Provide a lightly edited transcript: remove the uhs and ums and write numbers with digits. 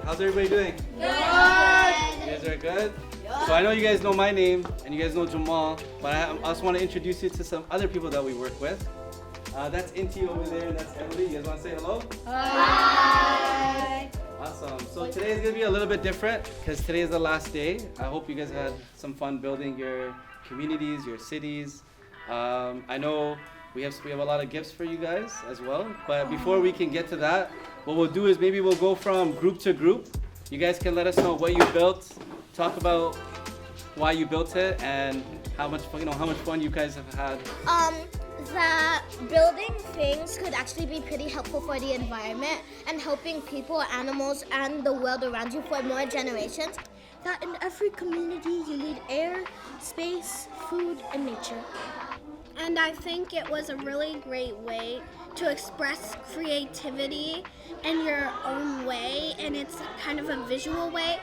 How's everybody doing? Good. You guys are good? So I know you guys know my name and you guys know Jamal, but I also want to introduce you to some other people that we work with. That's Inti over there and that's Emily. You guys want to say hello? Hi. Awesome. So today is going to be a little bit different because today is the last day. I hope you guys had some fun building your communities, your cities. I know we have a lot of gifts for you guys as well. But before we can get to that, what we'll do is maybe we'll go from group to group. You guys can let us know what you built, talk about why you built it, and how much fun you guys have had. That building things could actually be pretty helpful for the environment and helping people, animals, and the world around you for more generations. That in every community you need air, space, food, and nature. And I think it was a really great way to express creativity in your own way, and it's kind of a visual way.